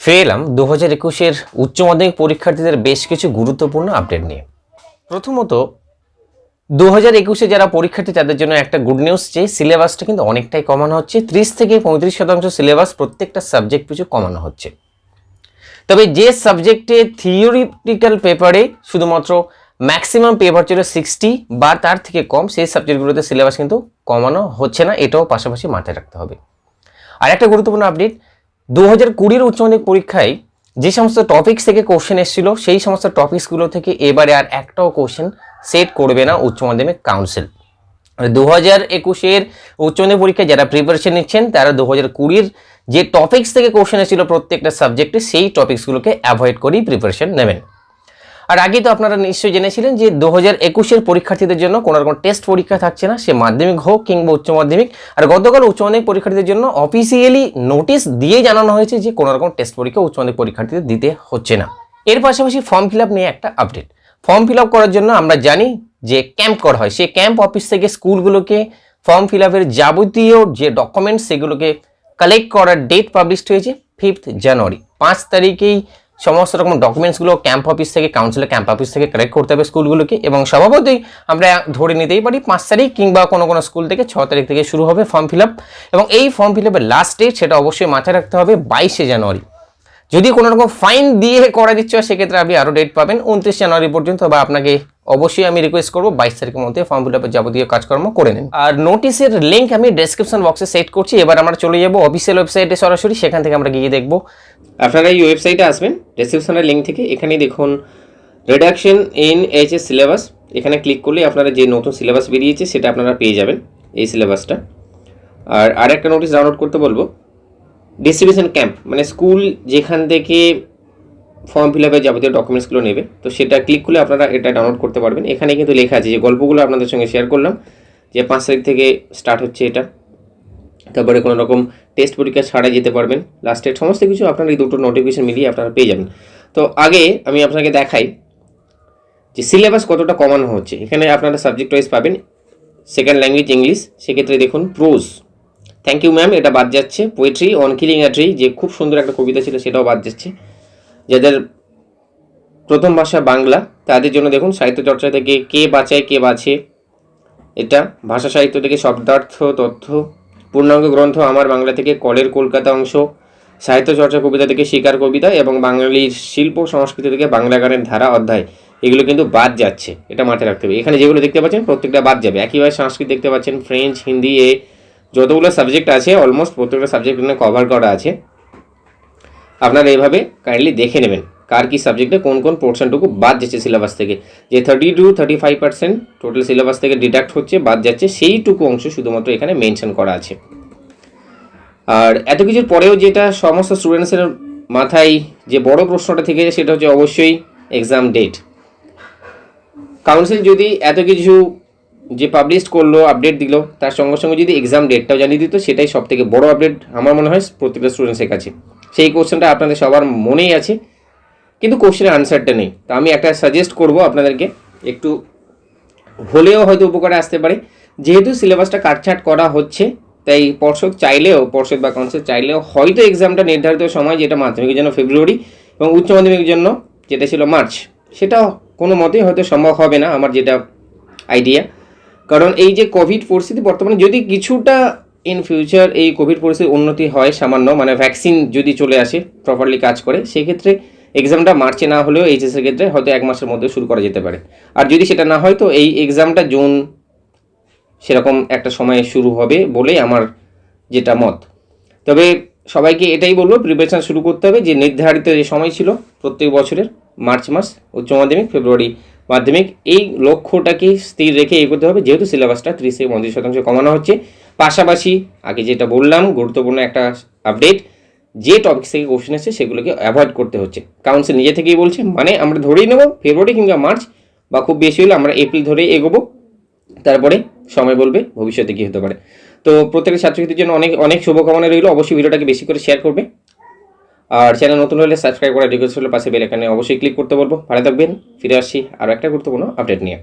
ফিরে এলাম 2021-এর উচ্চ মাধ্যমিক পরীক্ষার্থীদের বেশ কিছু গুরুত্বপূর্ণ আপডেট নিয়ে। প্রথমত 2021-এ যারা পরীক্ষার্থী তাদের জন্য একটা গুড নিউজ, যে সিলেবাসটা কিন্তু অনেকটাই কমানো হচ্ছে। 30 থেকে 35% সিলেবাস প্রত্যেকটা সাবজেক্ট পিছু কমানো হচ্ছে। তবে যে সাবজেক্টে থিওরিটিক্যাল পেপারে শুধুমাত্র ম্যাক্সিমাম পেপার ছিল 60 বা তার থেকে কম, সেই সাবজেক্টগুলোতে সিলেবাস কিন্তু কমানো হচ্ছে না, এটাও পাশাপাশি মাথায় রাখতে হবে। আর একটা গুরুত্বপূর্ণ আপডেট, 2020-এর উচ্চ মাধ্যমিক পরীক্ষায় যে সমস্ত টপিকস থেকে কোশ্চেন এসেছিল সেই সমস্ত টপিকসগুলো থেকে এবারে আর একটাও কোশ্চেন সেট করবে না উচ্চ মাধ্যমিক কাউন্সিল। 2021-এর উচ্চ মাধ্যমিক পরীক্ষায় যারা প্রিপারেশন নিচ্ছেন তারা 2020-এর যে টপিকস থেকে কোশ্চেন এসেছিল প্রত্যেকটা সাবজেক্টে সেই টপিকসগুলোকে অ্যাভয়েড করেই প্রিপারেশন নেবেন। আর আগে তো আপনারা নিশ্চয়ই জেনেছিলেন যে 2021-এর পরীক্ষার্থীদের জন্য কোনো রকম টেস্ট পরীক্ষা থাকছে না, সে মাধ্যমিক হোক কিংবা উচ্চ মাধ্যমিক। আর গতকাল উচ্চ মাধ্যমিক পরীক্ষার্থীদের জন্য অফিসিয়ালি নোটিশ দিয়ে জানানো হয়েছে যে কোনো রকম টেস্ট পরীক্ষা উচ্চ মাধ্যমিক পরীক্ষার্থীদের দিতে হচ্ছে না। এর পাশাপাশি ফর্ম ফিল আপ নিয়ে একটা আপডেট। ফর্ম ফিল আপ করার জন্য আমরা জানি যে ক্যাম্প করা হয়, সেই ক্যাম্প অফিস থেকে স্কুলগুলোকে ফর্ম ফিল আপের যাবতীয় যে ডকুমেন্টস সেগুলোকে কালেক্ট করার ডেট পাবলিশড হয়েছে 5 জানুয়ারি। 5 তারিখেই সমস্ত রকম ডকুমেন্টসগুলো ক্যাম্প অফিস থেকে, কাউন্সিলের ক্যাম্প অফিস থেকে কালেক্ট করতে হবে স্কুলগুলোকে, এবং স্বভাবতই আমরা ধরে নিতেই পারি 5 তারিখ কিংবা কোনো কোনো স্কুল থেকে 6 তারিখ থেকে শুরু হবে ফর্ম ফিল আপ। এবং এই ফর্ম ফিল আপের লাস্ট ডেট সেটা অবশ্যই মাথায় রাখতে হবে 22 জানুয়ারি। যদি কোনো রকম ফাইন দিয়ে করা দিচ্ছে সেক্ষেত্রে আপনি আরও ডেট পাবেন 29 জানুয়ারি পর্যন্ত, বা আপনাকে অবশ্যই আমি রিকোয়েস্ট করবো 22 তারিখের মধ্যে ফর্ম ফিল আপের যাবতীয় কাজকর্ম করে নিন। আর নোটিশের লিঙ্ক আমি ডেসক্রিপশন বক্সে সেট করছি। এবার আমরা চলে যাবো অফিসিয়াল ওয়েবসাইটে সরাসরি, সেখান থেকে আমরা গিয়ে দেখবো। আপনারা এই ওয়েবসাইটে আসবেন, ডেসক্রিপশনের লিঙ্ক থেকে এখানেই দেখুন রিডাকশন ইন এইচএস সিলেবাস, এখানে ক্লিক করলে আপনারা যে নতুন সিলেবাস বেরিয়েছে সেটা আপনারা পেয়ে যাবেন, এই সিলেবাসটা। আর আরেকটা নোটিশ ডাউনলোড করতে বলবো, ডিস্ট্রিবিউশন ক্যাম্প, মানে স্কুল যেখান থেকে ফর্ম ফিল আপের যাবতীয় ডকুমেন্টসগুলো নেবে, তো সেটা ক্লিক করলে আপনারা এটা ডাউনলোড করতে পারবেন। এখানে কিন্তু লেখা আছে যে গল্পগুলো আপনাদের সঙ্গে শেয়ার করলাম, যে 5 তারিখ থেকে স্টার্ট হচ্ছে এটা। তারপরে কোনো রকম টেস্ট পরীক্ষা ছাড়াই যেতে পারবেন, লাস্ট ডেট সমস্ত কিছু আপনারা এই দুটো নোটিফিকেশন মিলিয়ে আপনারা পেয়ে যাবেন। তো আগে আমি আপনাকে দেখাই যে সিলেবাস কতটা কমানো হচ্ছে। এখানে আপনারা সাবজেক্ট ওয়াইজ পাবেন। সেকেন্ড ল্যাঙ্গুয়েজ ইংলিশ, সেক্ষেত্রে দেখুন প্রোজ, থ্যাংক ইউ ম্যাম, এটা বাদ যাচ্ছে। Poetry, on killing a tree, যে খুব সুন্দর একটা কবিতা ছিল সেটাও বাদ যাচ্ছে। যাদের প্রথম ভাষা বাংলা তাদের জন্য দেখুন সাহিত্য চর্চা থেকে কে বাঁচায় কে বাঁচে, এটা ভাষা সাহিত্য থেকে শব্দার্থ তথ্য, পূর্ণাঙ্গ গ্রন্থ আমার বাংলা থেকে কলের কলকাতা অংশ, সাহিত্য চর্চা কবিতা থেকে শিকার কবিতা, এবং বাঙালির শিল্প সংস্কৃতি থেকে বাংলা গানের ধারা অধ্যায়, এগুলো কিন্তু বাদ যাচ্ছে, এটা মাথায় রাখতে হবে। এখানে যেগুলো দেখতে পাচ্ছেন প্রত্যেকটা বাদ যাবে। একইভাবে সংস্কৃত দেখতে পাচ্ছেন, ফ্রেঞ্চ, হিন্দি, যতগুলো সাবজেক্ট আছে অলমোস্ট প্রত্যেকটা সাবজেক্ট এখানে কভার করা আছে। আপনারা এইভাবে কাইন্ডলি দেখে নেবেন কার কি সাবজেক্টে কোন কোন পোর্শনটুকু বাদ যাচ্ছে সিলেবাস থেকে, যে 30 to 35% টোটাল সিলেবাস থেকে ডিডাক্ট হচ্ছে, বাদ যাচ্ছে, সেইটুকু অংশ শুধুমাত্র এখানে মেনশন করা আছে। আর এত কিছুর পরেও যেটা সমস্ত স্টুডেন্টসের মাথায় যে বড় প্রশ্নটা থেকে যায় সেটা হচ্ছে অবশ্যই এক্সাম ডেট। কাউন্সিল যদি এত কিছু যে পাবলিশ করলো, আপডেট দিল, তার সঙ্গে সঙ্গে যদি এক্সাম ডেটটাও জানিয়ে দিত, সেটাই সব থেকে বড় আপডেট আমার মনে হয় প্রত্যেকটা স্টুডেন্টসের কাছে। সেই কোশ্চেনটা আপনাদের সবার মনেই আছে, কিন্তু কোশ্চেনের আনসারটা নেই। তো আমি একটা সাজেস্ট করব আপনাদেরকে, একটু হলেও হয়তো উপকারে আসতে পারে। যেহেতু সিলেবাসটা কাটছাট করা হচ্ছে, তাই পর্ষদ বা কাউন্সিল চাইলেও হয়তো এক্সামটা নির্ধারিত সময়, যেটা মাধ্যমিকের জন্য ফেব্রুয়ারি এবং উচ্চ মাধ্যমিকের জন্য যেটা ছিল মার্চ, সেটা কোনো মতেই হয়তো সম্ভব হবে না আমার যেটা আইডিয়া। কারণ এই যে কোভিড পরিস্থিতি বর্তমানে, যদি কিছুটা ইন ফিউচার এই কোভিড পরিস্থিতির উন্নতি হয় সামান্য, মানে ভ্যাকসিন যদি চলে আসে, প্রপারলি কাজ করে, সেক্ষেত্রে এক্সামটা মার্চে না হলেও এইচএসের ক্ষেত্রে হয়তো 1 মাসের মধ্যে শুরু করা যেতে পারে। আর যদি সেটা না হয় তো এই এক্সামটা জুন সেরকম একটা সময়ে শুরু হবে বলেই আমার যেটা মত। তবে সবাইকে এটাই বলবো, প্রিপারেশন শুরু করতে হবে। যে নির্ধারিত যে সময় ছিল প্রত্যেক বছরের মার্চ মাস উচ্চ মাধ্যমিক, ফেব্রুয়ারি মাধ্যমিক, এই লক্ষ্যটাকে স্থির রেখে এগোতে হবে। যেহেতু সিলেবাসটা 30 থেকে 35% কমানো হচ্ছে, পাশাপাশি আগে যেটা বললাম গুরুত্বপূর্ণ একটা আপডেট, যে টপিক থেকে কোশ্চেন এসেছে সেগুলোকে অ্যাভয়েড করতে হচ্ছে। কাউন্সিল নিজে থেকেই বলছে, মানে আমরা ধরেই নেব ফেব্রুয়ারি কিংবা মার্চ, বা খুব বেশি হলে আমরা এপ্রিল ধরেই এগোবো, তারপরে সময় বলবে ভবিষ্যতে কী হতে পারে। তো প্রত্যেকের ছাত্রছাত্রীর জন্য অনেক অনেক শুভকামনা রইল। অবশ্যই ভিডিওটাকে বেশি করে শেয়ার করবে, আর চ্যানেল নতুন হলে সাবস্ক্রাইব করার রিকোয়েস্ট হলে পাশে বেল আইকনে অবশ্যই ক্লিক করতে বলবো। ভালো থাকবেন, ফিরে আসছি আরও একটা গুরুত্বপূর্ণ আপডেট নিয়ে।